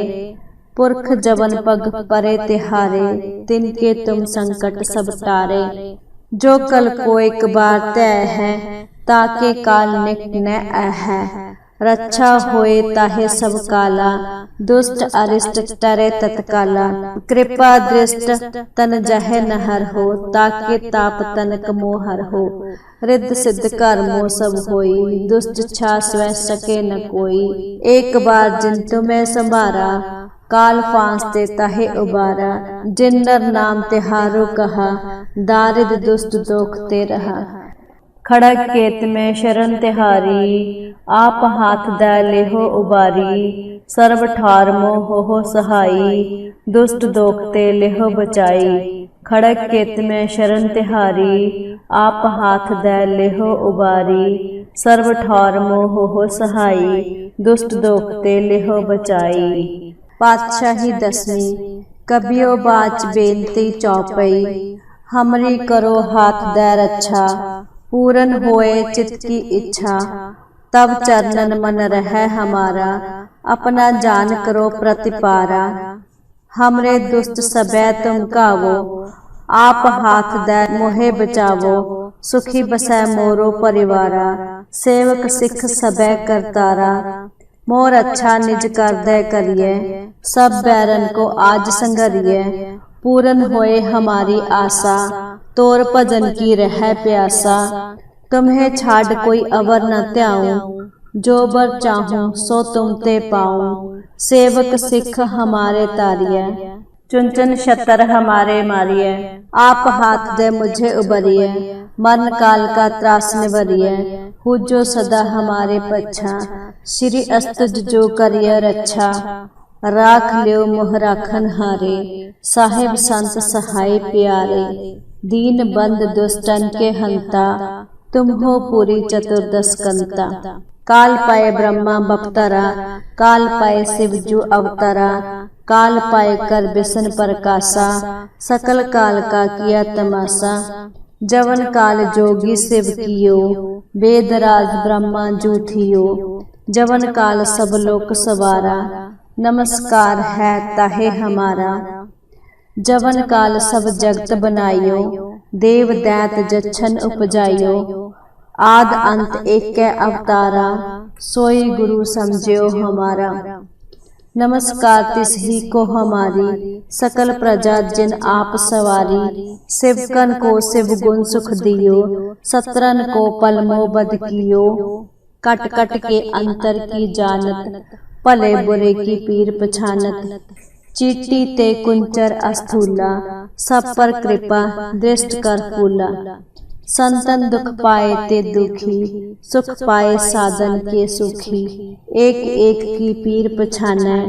पुरख जवन पग परे तिहारे, तिनके तुम संकट सब टारे। जो कल को एक बार तय है, ताके काल निक न है। रक्षा होए ताहे सब काला, दुष्ट अरिष्ट टरे तत्काला। कृपा दृष्ट तन जहे नहर हो, ताके ताप तनक मोहर हो। रिद्ध सिद्ध कर्मो सब होई, दुष्ट छा स्वै सके न कोई। एक बार जिन तुम्हें संभारा, काल फांस ते ताहे उबारा। जिन नर नाम तिहारो कहा, दारिद दुष्ट दोख ते रहा। खड़ग केत में शरण तिहारी, आप हाथ दै लेहो उबारी। सर्व ठार मोह हो सहाई, दुष्ट दोख ते लेहो बचाई। खड़ग केत में शरण तिहारी, आप हाथ दै लेहो उबारी। सर्व ठार मोह हो सहाई, दुष्ट दोख ते लेहो बचाई। पातशाही दसवीं, कबियो बाच बेनती चौपई। हमरी करो हाथ दै रक्षा, पूरन होए चित की इच्छा। तब चरणन मन रह हमारा, अपना जान करो प्रतिपारा। हमरे दुष्ट सबै तुम कावो, आप हाथ दै मोहे बचावो। सुखी बसै मोरो परिवारा, सेवक सिख सबै करतारा। मोर अच्छा निज कर दे करिए, सब बैरन को आज संगरिए। पूरन होए हमारी आशा, तोर भजन की रह प्यासा। तुम्हें छाड़ कोई अवर न त्याऊं, जो बर चाहूं सो तुम ते पाऊं। सेवक सिख हमारे तारिय, चुन चुन शतर हमारे मारिय। आप हाथ दे मुझे उबरिय, मरण काल का त्रास निवरिय। हो जो सदा हमारे पच्छा, श्री अस्तुज जो करिय रक्षा। राख लियो मोह राखन हारे, साहिब संत सहाय प्यारे। दीन बंद दुष्टन के हंता, तुम हो पूरी चतुर्दश कंता। काल पाए ब्रह्मा बपतरा, काल पाए शिव जो अवतरा। काल पाए कर बिसन प्रकाशा, सकल काल का किया तमाशा। जवन काल जोगी शिव कियो, वेदराज ब्रह्मा जूठियो। जवन काल सब लोक सवारा, नमस्कार है ताहे हमारा। जवन काल सब जगत बनायो, देव दैत जच्छन उपजायो। आद अंत एक अवतारा, सोई गुरु समझियो हमारा। नमस्कार तिस ही को हमारी, सकल प्रजा जिन आप सवारी। शिवकन को शिव गुण सुख दियो, सत्रन को पलमो बद कियो। कट कट के अंतर की जानत, भले बुरे की पीर पछानत। चीटी ते कुंचर अस्थूला, सब पर कृपा दृष्ट कर फूला। संतन दुख पाए ते दुखी, सुख पाए साधन के सुखी। एक एक की पीर पछानै,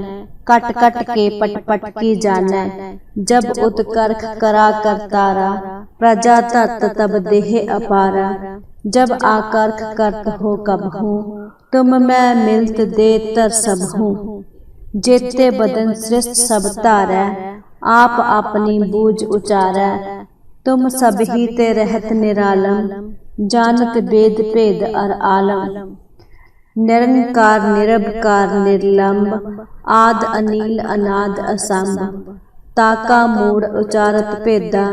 कट कट के पट पट की जानै। जब उत्कर्ष करा करतारा, प्रजा तत् तब देह अपारा। जब आकर्ष करत हो कबहू, तुम मैं मिलत दे तर सबहू। जेते बदन सृष्ट सब तारै, आप अपनी बूझ उचारै। तुम सब ही ते रहत निरालम, जानत वेद भेद अर आलम। निरंकार निरभकार निर्लंब, आद अनील अनाद असंभ। ताका मूड उचारत भेदा,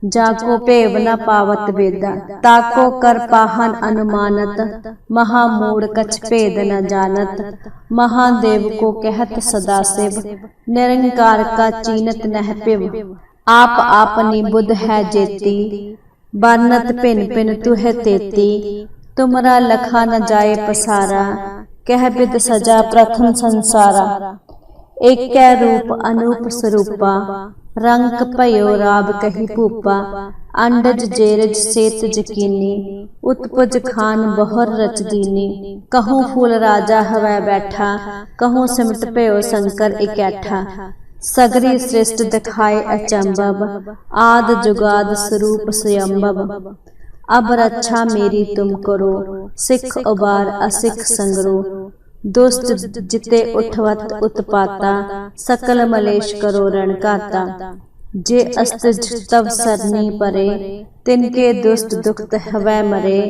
जाको भेव न पावत वेदा। ताको कर पाहन अनुमानत, महामूड कछ भेद न जानत। महादेव को कहत सदाशिव, निरंकार का चीनत नह पिव। आप आपनी बुध है जेती, बरनत पिन पिन तुह तेती। तुमरा लखा न जाए पसारा, कह बिद सजा प्रथम संसारा। एक रूप अनूप स्वरूपा, रंग भयो राब कही भूपा। अंडज जेरज सेत जकीनी, उत्पुज खान बहुर रच दीनी। कहूँ फूल राजा हवै बैठा, कहूँ सिमट भयो शंकर इकैठा। सगरी सृष्ट दिखाए अचंभव, आद जुगाद स्वरूप स्वयंभव। अब रक्षा मेरी तुम करो, सिख उबार असिख संगरो। दुष्ट जिते उठवत उत्पाता, सकल मलेश करो रणकाता। जे अस्तिज तव सरनी परे, तिनके दुष्ट दुखत हवै मरे।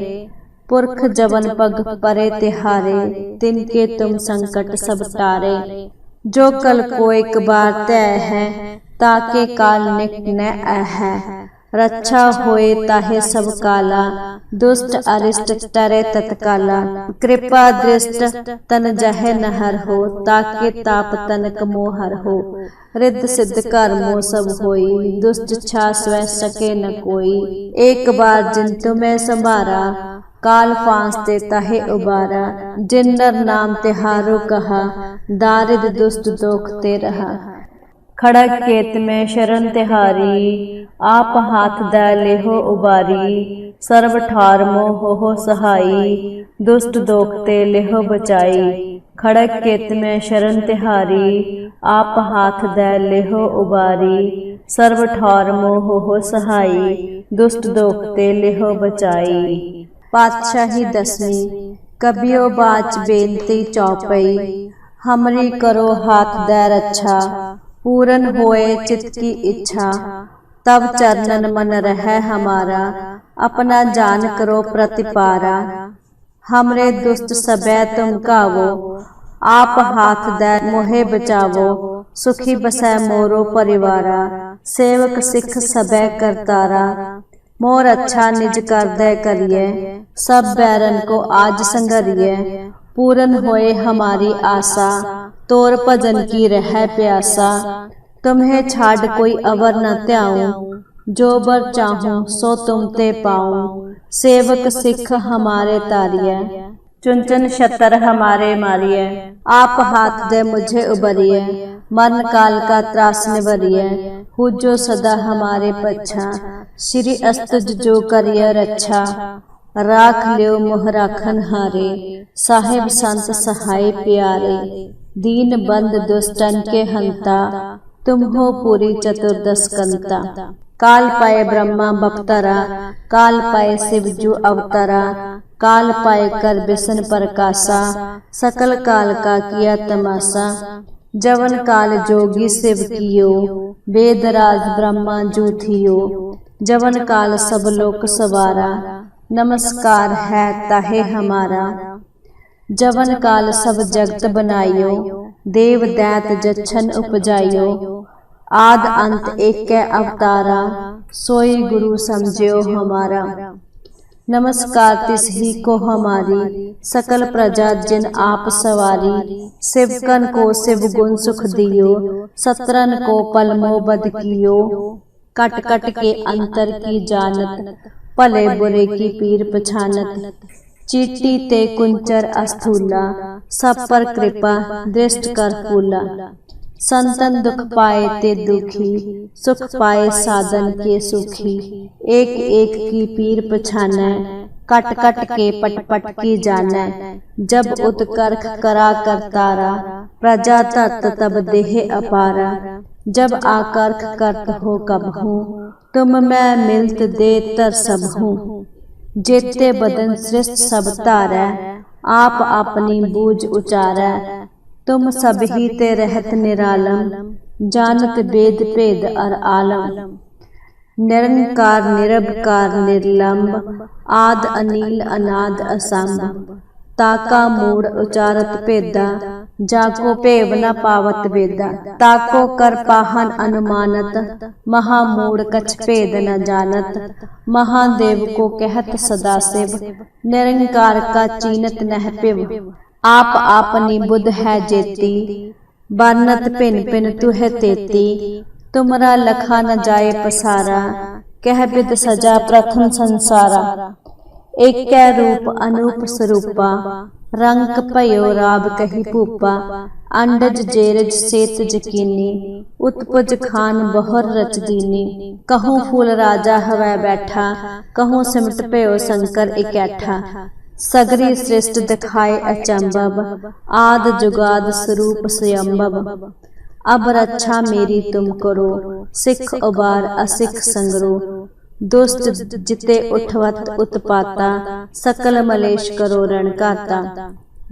पुरख जवन पग परे तिहारे, तिनके तुम संकट सब टारे। जो कल को एक बार तय है, ताके काल निक न है। रक्षा होए ताहे सब काला, दुष्ट अरिष्ट टरे तत्काला। कृपा दृष्ट तन जहे नहर हो, ताके ताप तनक मोहर हो। रिद्ध सिद्ध कर्मो सब होई, दुष्ट छा स्वै सके न कोई। एक बार जिन तुम्हें संभारा, काल फांस ते ताहे उबारा। जिन नर नाम तिहारो कहा, दारिद दुष्ट दोख ते रहा। खड़ग केत में शरण तिहारी, आप हाथ दै लेहो उबारी। सर्व ठार मोह हो सहाई, दुष्ट दोख ते लेहो बचाई। खड़ग केत में शरण तिहारी, आप हाथ दै लेहो उबारी। सर्व ठार मोह हो सहाई, दुष्ट दोख ते लेहो बचाई। पातशाही दसवीं, कबियो बाच बेनती चौपई। हमरी करो हाथ दै रक्षा, पूरन होए चित की इच्छा। तब चरणन मन रह हमारा, अपना जान करो प्रतिपारा। हमरे दुष्ट सबै तुम कावो, आप हाथ दै मोहे बचावो। सुखी बसै मोरो परिवारा, सेवक सिख सबै करतारा। मोर अच्छा निज कर दे करिए, सब बैरन को आज संगरिए। पूरन होए हमारी आशा, तोर भजन की रह प्यासा। तुम्हें छाड़ कोई अवर न त्याऊं, जो बर चाहूं सो तुम ते पाऊं। सेवक सिख हमारे तारिय, चुन चुन शतर हमारे मारिय। आप हाथ दे मुझे उबरिय, मरण काल का त्रास निवरिय। हो जो सदा हमारे पच्छा, श्री अस्तुज जो करिय रक्षा। राख लियो मोह राखन हारे, साहिब संत सहाय प्यारे। दीन बंद दुष्टन के हंता, तुम हो पूरी चतुर्दश कंता। काल पाए ब्रह्मा बपतरा, काल पाए शिव जू अवतरा। काल पाए कर बिसन प्रकाशा, सकल काल का किया तमाशा। जवन काल जोगी शिव कियो, वेदराज ब्रह्मा जू थियो। जवन काल सब लोक सवारा, नमस्कार है ताहे हमारा। जवन काल सब जगत बनायो, देव दैत जच्छन उपजायो। आद अंत एक अवतारा, सोई गुरु समझियो हमारा। नमस्कार तिस ही को हमारी, सकल प्रजा जिन आप सवारी। शिवकन को शिव गुण सुख दियो, सत्रन को पल मोह बद कियो। कट कट के अंतर की जानत, भले बुरे की पीर पछानत। चीटी ते कुंचर अस्थूला, सब पर कृपा दृष्ट कर फूला। संतन दुख पाए ते दुखी, सुख पाए साधन के सुखी। एक एक की पीर पछानै, कट कट के पट पट की जानै। जब उत्कर्ष करा करतारा, प्रजा तत् तब देह अपारा। जब आकर्ष करत हो कब हूँ, तुम मैं मिलत दे तर सब हूँ। जेते बदन सृष्ट सब तारै, आप अपनी बूझ उचारै। तुम सब ही ते रहत निरालम, जानत वेद भेद अर आलम। निरंकार निरभकार निर्लंब, आद अनील अनाद असंभ। ताका मूड उचारत भेदा, जाको भेव न पावत वेदा। ताको कर पाहन अनुमानत, महामूड कछ भेद न जानत। महादेव को कहत सदा शिव, निरंकार का चीनत नह पिव। आप आपनी बुध है जेती, बरनत पिन पिन तुह तेती। तुमरा लखा न जाए पसारा, कह बिद सजा प्रथम संसारा। एक रूप अनूप स्वरूपा, रंग भयो राब कही भूपा। अंडज जेरज सेत जकीनी, उत्पज खान बहर रच दीनी। कहूँ फूल राजा हवै बैठा, कहूँ सिमट भयो शंकर इकैठा। सगरी सृष्ट दिखाए अचंभव, आद जुगाद स्वरूप स्वयंभव। अब रक्षा मेरी तुम करो, सिख उबार असिख संगरो। दुष्ट जिते उठवत उत्पाता, सकल मलेश करो रणकाता।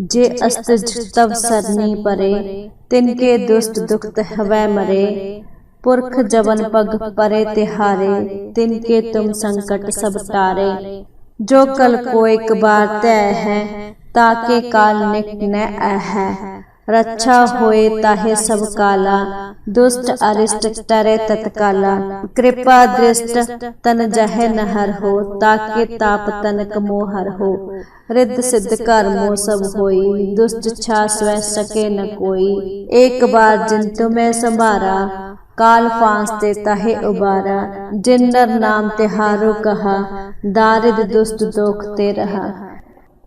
जे अस्तिज तव सरनी परे, तिनके दुष्ट दुखत हवै मरे। पुरख जवन पग परे तिहारे, तिनके तुम संकट सब टारे। जो कल को एक बार तय है, ताके काल निक न है। रक्षा होए ताहे सब काला, दुष्ट अरिष्ट टरे तत्काला। कृपा दृष्ट तन जहे नहर हो, ताके ताप तनक मोहर हो। रिद्ध सिद्ध कर्मो सब होई, दुष्ट छा स्वै सके न कोई। एक बार जिन तुम्हें संभारा, काल फांसते ताहे उबारा। जिन नर नाम तिहारो कहा, दारिद दुष्ट दोखते रहा।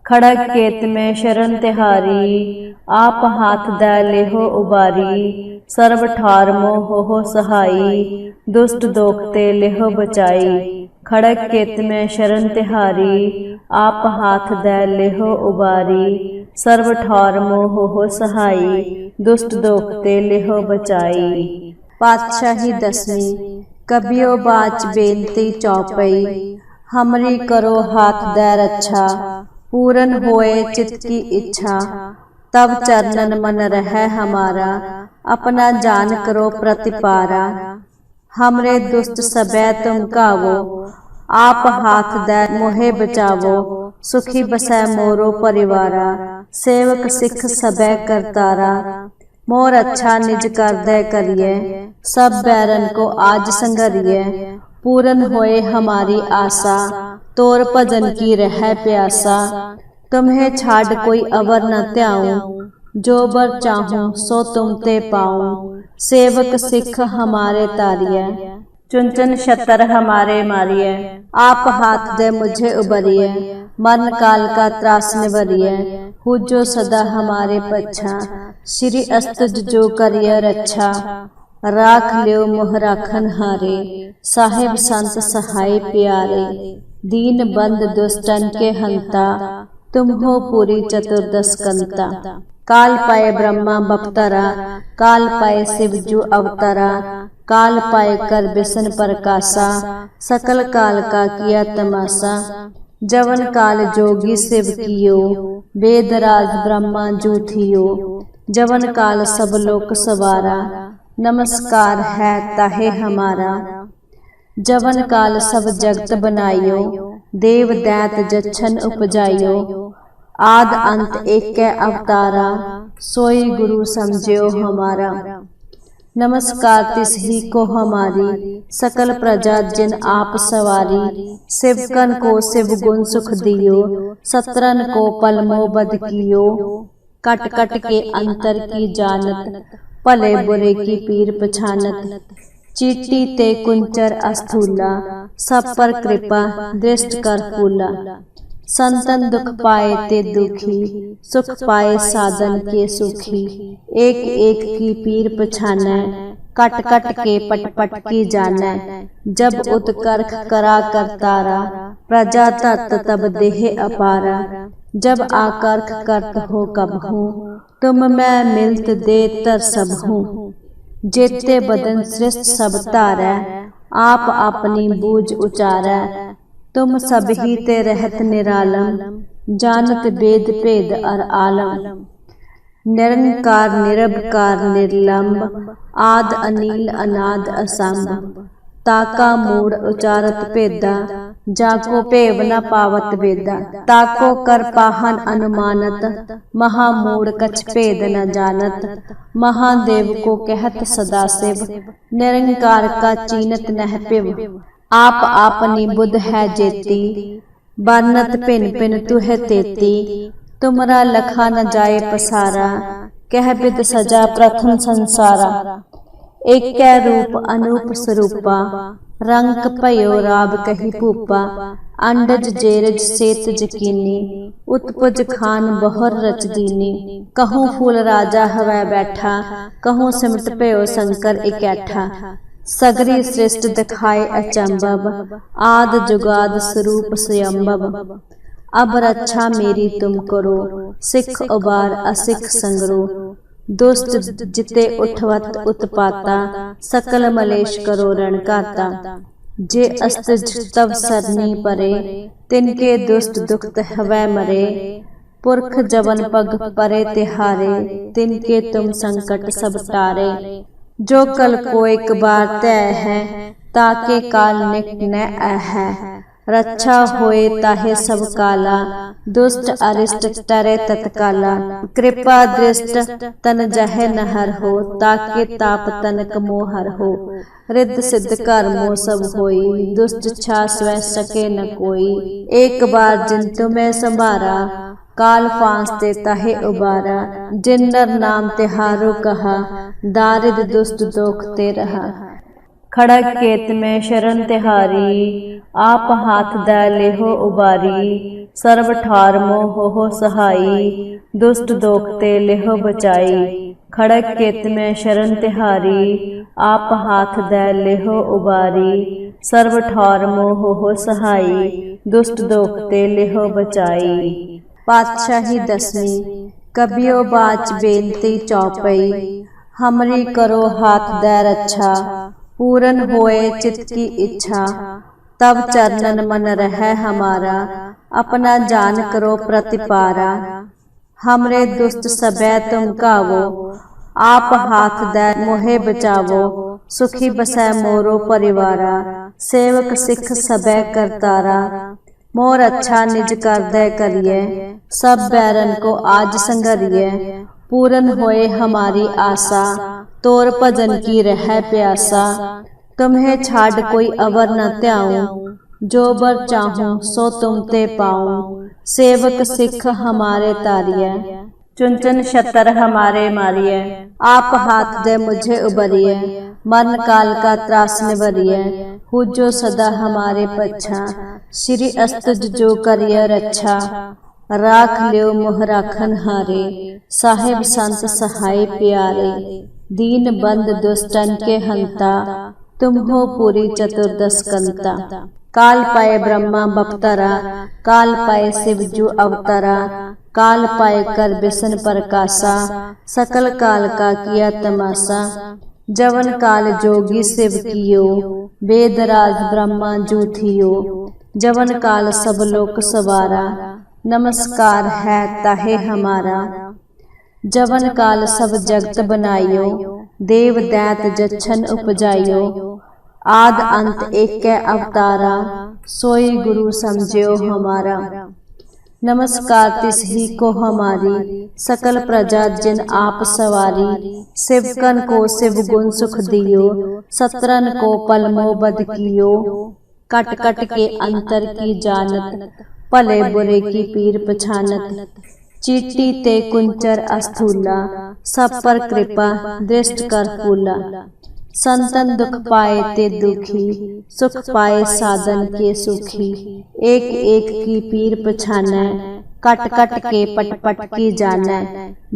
खड़ग केत में शरण तिहारी, आप हाथ दै लेहो उबारी। सर्व ठार मोह हो सहाई, दुष्ट दोखते लेहो बचाई। खड़ग केत में शरण तिहारी, आप हाथ दै लेहो उबारी। सर्व ठार मोह हो सहाई, दुष्ट दोखते लेहो बचाई। पातशाही दसवीं। कबियो बाच बेनती चौपई, हमरी करो हाथ दै रक्षा। पूरन होए चित की इच्छा, तब चरणन मन रह हमारा। अपना जान करो प्रतिपारा, हमरे दुष्ट सबै तुम कावो। आप हाथ दै मोहे बचावो, सुखी बसै मोरो परिवारा। सेवक सिख सबै करतारा, मोर अच्छा निज कर दे करिए। सब बैरन को आज संगरिए, पूरन होए हमारी आशा। तोर भजन की रह प्यासा, तुम्हें छाड़ कोई अवर न त्याऊं। जो बर चाहूं सो तुम ते पाऊं। सेवक सिख हमारे तारिय, चुन शतर हमारे मारिय। आप हाथ दे मुझे उबरिय, मरण काल का त्रास निवरिय। हो जो सदा हमारे पच्छा, श्री अस्तुज जो करिय रक्षा। राख लियो मोह राखन हारे, साहिब संत सहाय प्यारे। दीन बंद दुष्टन के हंता, तुम हो पूरी चतुर्दश कंता। काल पाए ब्रह्मा बपतरा, काल पाए शिव जो अवतरा। काल पाए कर बिसन प्रकाशा, सकल काल का किया तमाशा। जवन काल जोगी शिव कियो, वेद राज ब्रह्मा जो थियो। जवन काल सब लोक सवारा, नमस्कार है ताहे हमारा। जवन काल सब जगत बनायो, देव दैत जच्छन उपजायो। आद अंत एक अवतारा, सोई गुरु समझियो हमारा। नमस्कार तिस ही को हमारी, सकल प्रजा जिन आप सवारी। शिवकन को शिव गुण सुख दियो, सत्रन को पलमो बद कियो। कट कट के अंतर की जानत, भले बुरे की पीर पछानत। चीटी ते कुंचर अस्थूला, सब पर कृपा दृष्ट कर फूला। संतन दुख पाए ते दुखी, सुख पाए साधन के सुखी। एक एक की पीर पछानै, कट कट के पट पट की जानै। जब उत्कर्ष करा करतारा, प्रजा तत् तब देह अपारा। जब आकर्ष करत हो कब हूँ, तुम मैं मिलत दे तर सब हूँ। जेते बदन श्रेष्ठ सब तारै, आप अपनी बूझ उचारै। तुम सब ही ते रहत निरालम, जानत वेद भेद अर आलम। निरंकार निरभकार निर्लंब, आद अनील अनाद असंभ। ताका मूड उचारत भेदा, जाको भेव न पावत वेदा। ताको कर पाहन अनुमानत, महामूड कछ भेद न जानत। महादेव को कहत सदा शिव, निरंकार का चीनत नह पिव। आप आपनी बुध है जेती, बरनत पिन पिन तुह तेती। तुमरा लखा न जाए पसारा, कह बिद सजा प्रथम संसारा। एक रूप अनूप स्वरूपा, रंग भयो राब कही भूपा। अंडज जेरज सेत जकीनी, उत्पुज खान बहुर रच दीनी। कहूँ फूल राजा हवै बैठा, कहूँ सिमट भयो शंकर इकैठा। सगरी श्रेष्ठ दिखाए अचंभव, आद जुगाद स्वरूप स्वयंभव। अब रक्षा मेरी तुम करो, सिख उबार असिख संगरो। दुष्ट जिते उठवत उत्पाता, सकल मलेश करो रणघाता। जे अस्तज तव सरनी परे, तिनके दुष्ट दुखत हवै मरे। पुरख जवन पग परे तिहारे, तिनके तुम संकट सब टारे। जो कल को एक बार तय है, ताके काल निक न है। रक्षा होए ताहे सब काला, दुष्ट अरिष्ट टरे तत्काला। कृपा दृष्ट तन जहे नहर हो, ताके ताप तनक मोहर हो। रिद्ध सिद्ध कर्मो सब होई, दुष्ट छा स्वै सके न कोई। एक बार जिन तुम्हें संभारा, काल फांस ते ताहे उबारा। जिन नर नाम तिहारो कहा, दारिद दुष्ट दोख ते रहा। खड़ग केत में शरण तिहारी, आप हाथ दै लेहो उबारी। सर्व ठार मोह हो सहाई, दुष्ट दोख ते लेहो बचाई। खड़ग केत में शरण तिहारी, आप हाथ दै लेहो उबारी। सर्व ठार मोह हो सहाई, दुष्ट दोख ते लेहो बचाई। पातशाही दसवीं, कबियो बाच बेनती चौपई। हमरी करो हाथ दै रक्षा, पूरन होए चित की इच्छा। तब चरणन मन रहे हमारा, अपना जान करो प्रतिपारा। हमरे दुष्ट सबे तुम कावो, आप हाथ दै मोहे बचावो। सुखी बसै मोरो परिवारा, सेवक सिख सबे करतारा। मोर अच्छा निज कर दे करिए, सब बैरन को आज संगरिए। पूरन होए हमारी आशा, तोर भजन की रह प्यासा। तुम्हें छाड़ कोई अवर न त्याऊं, जो बर चाहूं सो तुम ते पाऊं। सेवक सिख हमारे तारिय, चुन चुन छतर हमारे मारिए, आप हाथ दे मुझे उबरिए, मरण काल का त्रास निबरिए, हो जो सदा हमारे पच्छा, श्री अस्तुज जो करिए रक्षा, राख लियो मोह राखन हारे, साहिब संत सहाय प्यारे, दीन बंद दुष्टन के हंता, तुम हो पूरी चतुर्दश कंता। काल पाए ब्रह्मा बपतरा, काल पाए शिव जो अवतरा, काल पाए कर बिसन प्रकाशा, सकल काल का किया तमाशा, जवन काल जोगी शिव कियो, वेदराज ब्रह्मा जो थियो, जवन काल सब लोक सवारा, नमस्कार है ताहे हमारा, जवन काल सब जगत बनायो, देव दैत जच्छन उपजायो, आद अंत एक अवतारा, सोई गुरु समझियो हमारा। नमस्कार तिस ही को हमारी, सकल प्रजा जिन आप सवारी, शिवकन को शिव गुण सुख दियो, सत्रन को पलमो बद कियो, कट कट के अंतर की जानत, भले बुरे की पीर पछानत, चीटी ते कुंचर अस्थूला, सब पर कृपा दृष्ट कर फूला, संतन दुख पाए ते दुखी, सुख पाए साधन के सुखी, एक एक की पीर पछानै, कट कट के पट पट की जानै,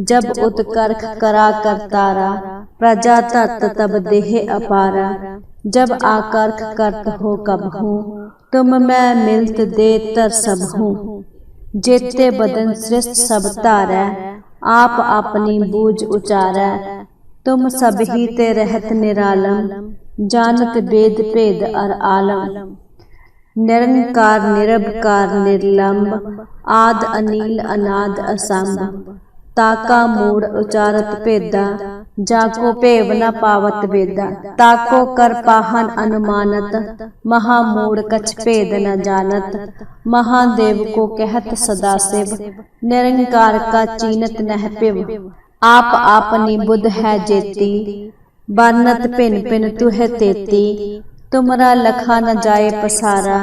जब उत्कर्ष करा करतारा, प्रजा तत् तब देह अपारा, जब आकर्ष करत हो कब हूँ, तुम मैं मिलत दे तर सब हूँ, जेते बदन श्रेष्ठ सब तारै, आप अपनी बूझ उचारै, तुम सब ही ते रहत निरालम, जानत वेद भेद और आलम, निरंकार निरभकार निर्लंब, आद अनील अनाद असंभ, ताका मूड उचारत भेदा, जाको भेव न पावत वेदा, ताको कर पाहन अनुमानत, महामूड कछ भेद न जानत, महादेव को कहत सदा शिव, निरंकार का चीनत नह पिव, आप आपनी बुध है जेती, बरनत पिन पिन तुह तेती, तुमरा लखा न जाए पसारा,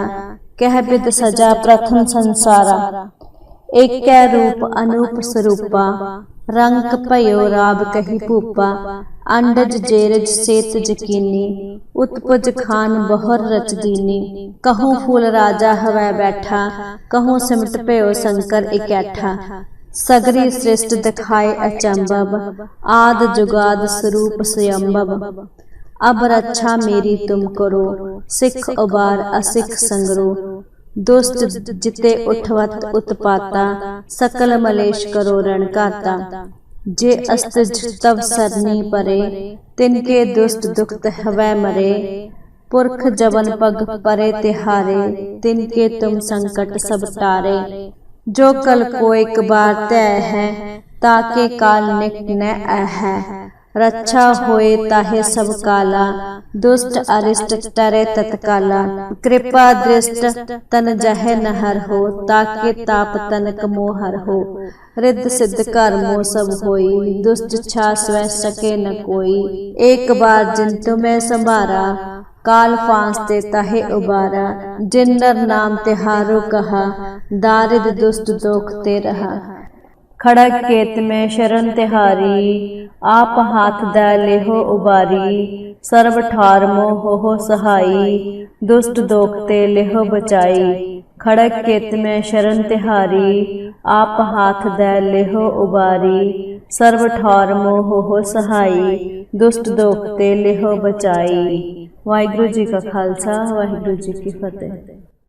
कह बिद सजा प्रथम संसारा, एक रूप अनूप स्वरूपा, रंग पयो राब कही भूपा, अंडज जेरज सेत जकीनी, उत्पुज खान बहुर रच दीनी, कहूँ फूल राजा हवै बैठा, कहूँ सिमट पयो शंकर इकैठा, सगरी श्रेष्ठ दिखाए अचंभव, आद जुगाद स्वरूप स्वयंभव, अब रक्षा मेरी तुम करो, सिख उबार असिख संगरो, दुष्ट जिते उठवत उत्पाता, सकल मलेश करो रणकाता, जे अस्तिज तव सरनी परे, तिनके दुष्ट दुखत हवै मरे, पुरख जवन पग परे तिहारे, तिनके तुम संकट सब टारे, जो कल को एक बार तय है, ताके काल निक न है, रक्षा होए ताहे सब काला, दुष्ट अरिष्ट टरे तत्काला, कृपा दृष्ट तन जहे नहर हो, ताके ताप तनक मोहर हो, रिद्ध सिद्ध कर्मो सब होई, दुष्ट छा स्वै सके न कोई, एक बार जिन तुम्हें संभारा, काल फांस ते ताहे उबारा, जिन नर नाम तिहारो कहा, दारिद दुष्ट दोख ते रहा, खड़ग केत में शरण तिहारी, आप हाथ दै लेहो उबारी, सर्व ठार मोह हो सहाई, दुष्ट दोख ते लेहो बचाई, खड़ग केत में शरण तिहारी, आप हाथ दै लेहो उबारी, सर्व ठार मोह हो सहाई, दुष्ट दोख ते लेहो बचाई। वाहिगुरु जी का खालसा, वाहिगुरु जी की फतेह।